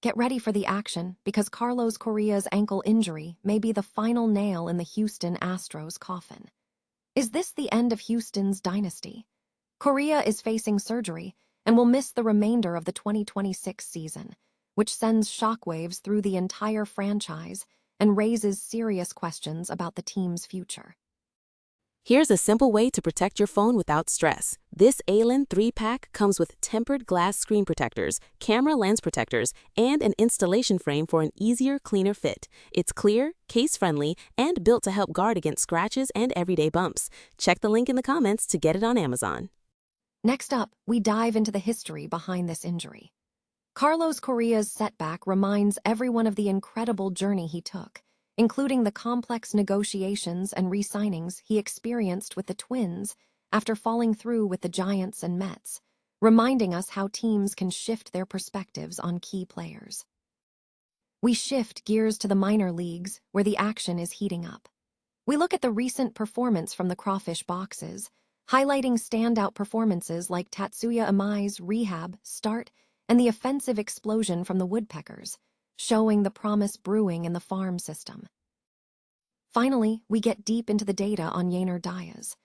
Get ready for the action because Carlos Correa's ankle injury may be the final nail in the Houston Astros coffin. Is this the end of Houston's dynasty? Correa is facing surgery and will miss the remainder of the 2026 season, which sends shockwaves through the entire franchise and raises serious questions about the team's future. Here's a simple way to protect your phone without stress. This Allen 3-pack comes with tempered glass screen protectors, camera lens protectors, and an installation frame for an easier, cleaner fit. It's clear, case-friendly, and built to help guard against scratches and everyday bumps. Check the link in the comments to get it on Amazon. Next up, we dive into the history behind this injury. Carlos Correa's setback reminds everyone of the incredible journey he took, including the complex negotiations and re-signings he experienced with the Twins after falling through with the Giants and Mets, reminding us how teams can shift their perspectives on key players. We shift gears to the minor leagues, where the action is heating up. We look at the recent performance from the Crawfish Boxes, highlighting standout performances like Tatsuya Imai's rehab start and the offensive explosion from the Woodpeckers, showing the promise brewing in the farm system. Finally, we get deep into the data on Yainer Diaz.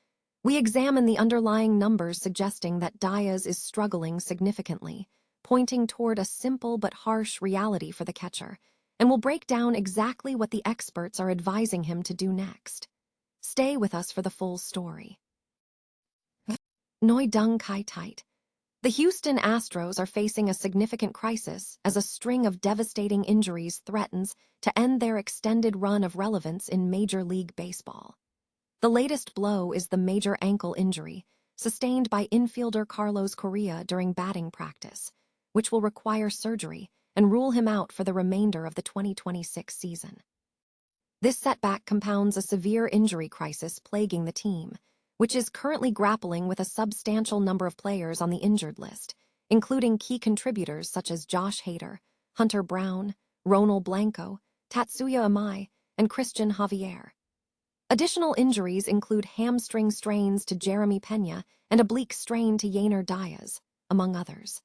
We examine the underlying numbers suggesting that Diaz is struggling significantly, pointing toward a simple but harsh reality for the catcher, and we'll break down exactly what the experts are advising him to do next. Stay with us for the full story. Noi Dung Kai Tight. The Houston Astros are facing a significant crisis as a string of devastating injuries threatens to end their extended run of relevance in Major League Baseball. The latest blow is the major ankle injury sustained by infielder Carlos Correa during batting practice, which will require surgery and rule him out for the remainder of the 2026 season. This setback compounds a severe injury crisis plaguing the team, which is currently grappling with a substantial number of players on the injured list, including key contributors such as Josh Hader, Hunter Brown, Ronald Blanco, Tatsuya Imai, and Christian Javier. Additional injuries include hamstring strains to Jeremy Pena and oblique strain to Yainer Diaz, among others.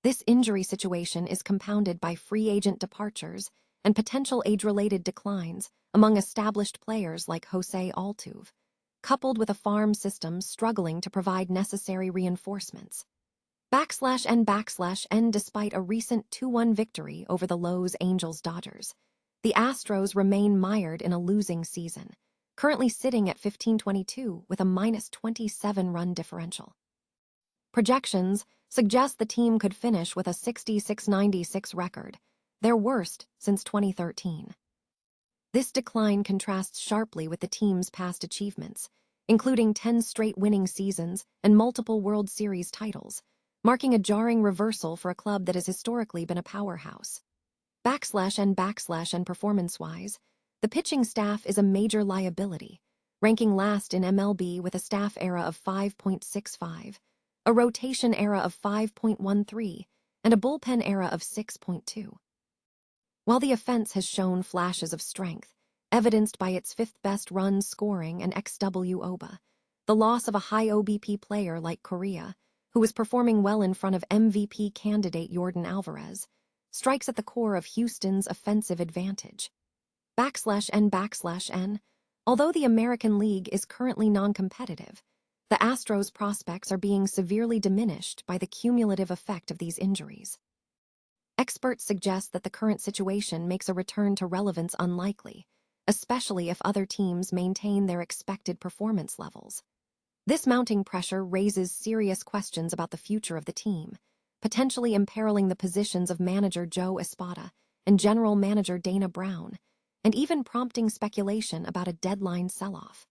This injury situation is compounded by free agent departures and potential age-related declines among established players like Jose Altuve, coupled with a farm system struggling to provide necessary reinforcements. /N despite a recent 2-1 victory over the Los Angeles Dodgers, the Astros remain mired in a losing season, currently sitting at 15-22 with a -27 run differential. Projections suggest the team could finish with a 66-96 record, their worst since 2013. This decline contrasts sharply with the team's past achievements, including 10 straight winning seasons and multiple World Series titles, marking a jarring reversal for a club that has historically been a powerhouse. /N performance-wise, the pitching staff is a major liability, ranking last in MLB with a staff era of 5.65, a rotation era of 5.13, and a bullpen era of 6.2. While the offense has shown flashes of strength, evidenced by its fifth-best run scoring and XWOBA, the loss of a high OBP player like Correa, who was performing well in front of MVP candidate Yordan Alvarez, strikes at the core of Houston's offensive advantage. /N, although the American League is currently non-competitive, the Astros' prospects are being severely diminished by the cumulative effect of these injuries. Experts suggest that the current situation makes a return to relevance unlikely, especially if other teams maintain their expected performance levels. This mounting pressure raises serious questions about the future of the team, potentially imperiling the positions of manager Joe Espada and general manager Dana Brown, and even prompting speculation about a deadline sell-off.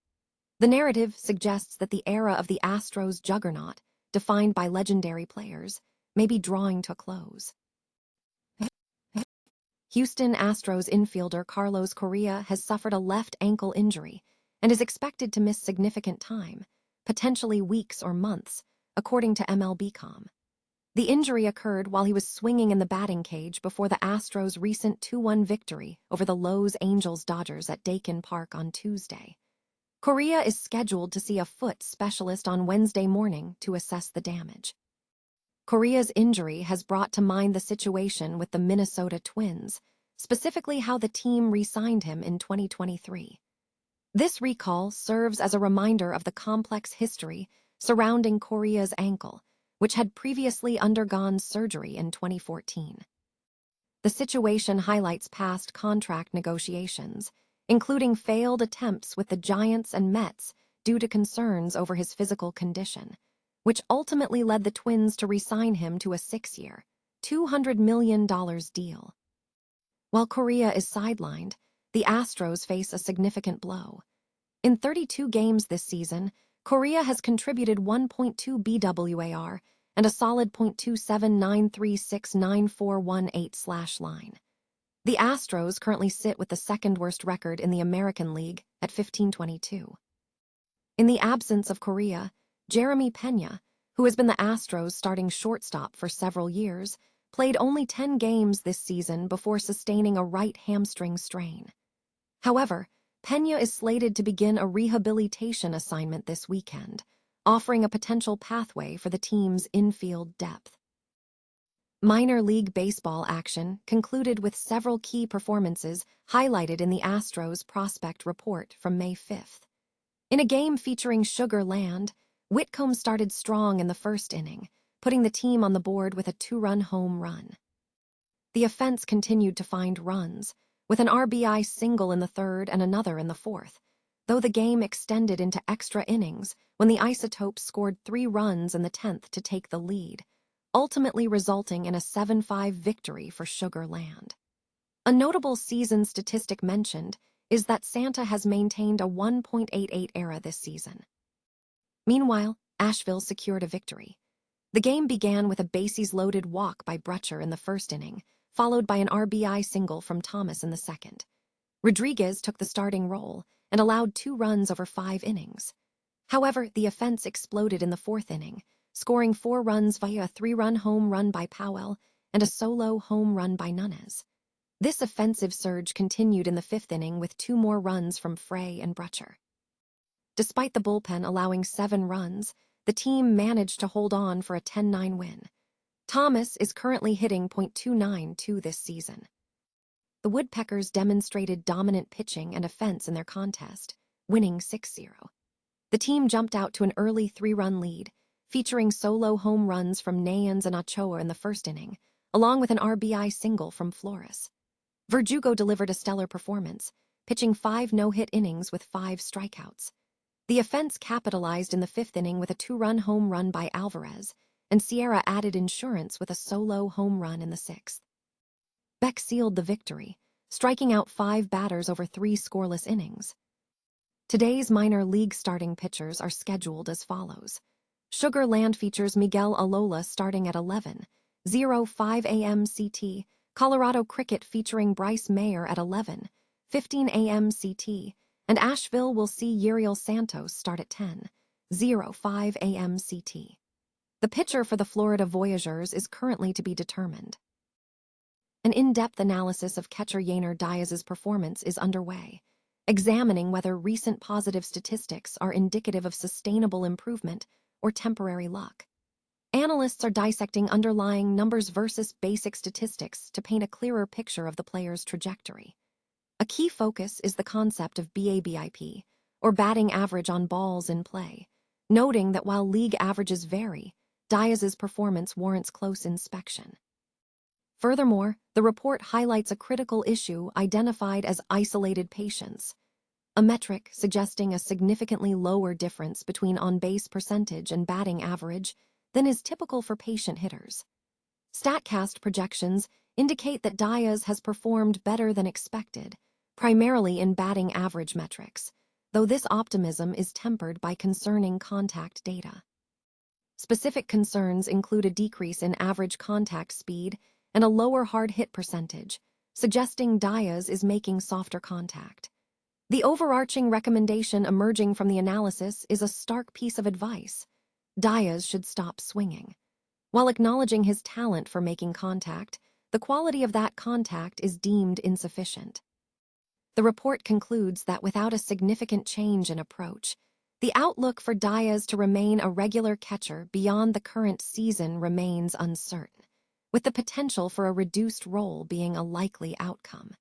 The narrative suggests that the era of the Astros juggernaut, defined by legendary players, may be drawing to a close. Houston Astros infielder Carlos Correa has suffered a left ankle injury and is expected to miss significant time, potentially weeks or months, according to MLB.com. The injury occurred while he was swinging in the batting cage before the Astros' recent 2-1 victory over the Los Angeles Dodgers at Dakin Park on Tuesday. Correa is scheduled to see a foot specialist on Wednesday morning to assess the damage. Correa's injury has brought to mind the situation with the Minnesota Twins, specifically how the team re-signed him in 2023. This recall serves as a reminder of the complex history surrounding Correa's ankle, which had previously undergone surgery in 2014. The situation highlights past contract negotiations, including failed attempts with the Giants and Mets due to concerns over his physical condition, which ultimately led the Twins to re-sign him to a 6-year, $200 million deal. While Correa is sidelined, the Astros face a significant blow. In 32 games this season, Correa has contributed 1.2 BWAR and a solid .279369418/line. The Astros currently sit with the second-worst record in the American League at 15-22. In the absence of Correa, Jeremy Pena, who has been the Astros' starting shortstop for several years, played only 10 games this season before sustaining a right hamstring strain. However, Pena is slated to begin a rehabilitation assignment this weekend, offering a potential pathway for the team's infield depth. Minor League Baseball action concluded with several key performances highlighted in the Astros prospect report from May 5th. In a game featuring Sugar Land, Whitcomb started strong in the first inning, putting the team on the board with a 2-run home run. The offense continued to find runs, with an RBI single in the third and another in the fourth, though the game extended into extra innings when the Isotopes scored 3 runs in the 10th to take the lead, ultimately resulting in a 7-5 victory for Sugar Land. A notable season statistic mentioned is that Santa has maintained a 1.88 ERA this season. Meanwhile, Asheville secured a victory. The game began with a bases-loaded walk by Brutcher in the first inning, followed by an RBI single from Thomas in the second. Rodriguez took the starting role and allowed 2 runs over 5 innings. However, the offense exploded in the fourth inning, scoring 4 runs via a 3-run home run by Powell and a solo home run by Nunes. This offensive surge continued in the fifth inning with 2 more runs from Frey and Brutcher. Despite the bullpen allowing 7 runs, the team managed to hold on for a 10-9 win. Thomas is currently hitting .292 this season. The Woodpeckers demonstrated dominant pitching and offense in their contest, winning 6-0. The team jumped out to an early 3-run lead, featuring solo home runs from Nayans and Ochoa in the first inning, along with an RBI single from Flores. Verdugo delivered a stellar performance, pitching 5 no-hit innings with 5 strikeouts. The offense capitalized in the fifth inning with a 2-run home run by Alvarez, and Sierra added insurance with a solo home run in the sixth. Beck sealed the victory, striking out 5 batters over 3 scoreless innings. Today's minor league starting pitchers are scheduled as follows. Sugar Land features Miguel Alola starting at 11:05 a.m. CT, Colorado Cricket featuring Bryce Mayer at 11:15 a.m. CT, and Asheville will see Uriel Santos start at 10:05 a.m. CT. The pitcher for the Florida Voyageurs is currently to be determined. An in-depth analysis of catcher Yainer Diaz's performance is underway, examining whether recent positive statistics are indicative of sustainable improvement or temporary luck. Analysts are dissecting underlying numbers versus basic statistics to paint a clearer picture of the player's trajectory. A key focus is the concept of BABIP, or batting average on balls in play, noting that while league averages vary, Diaz's performance warrants close inspection. Furthermore, the report highlights a critical issue identified as isolated patience, a metric suggesting a significantly lower difference between on-base percentage and batting average than is typical for patient hitters. StatCast projections indicate that Diaz has performed better than expected, primarily in batting average metrics, though this optimism is tempered by concerning contact data. Specific concerns include a decrease in average contact speed and a lower hard hit percentage, suggesting Diaz is making softer contact. The overarching recommendation emerging from the analysis is a stark piece of advice. Diaz should stop swinging. While acknowledging his talent for making contact, the quality of that contact is deemed insufficient. The report concludes that without a significant change in approach, The outlook for Diaz to remain a regular catcher beyond the current season remains uncertain, with the potential for a reduced role being a likely outcome.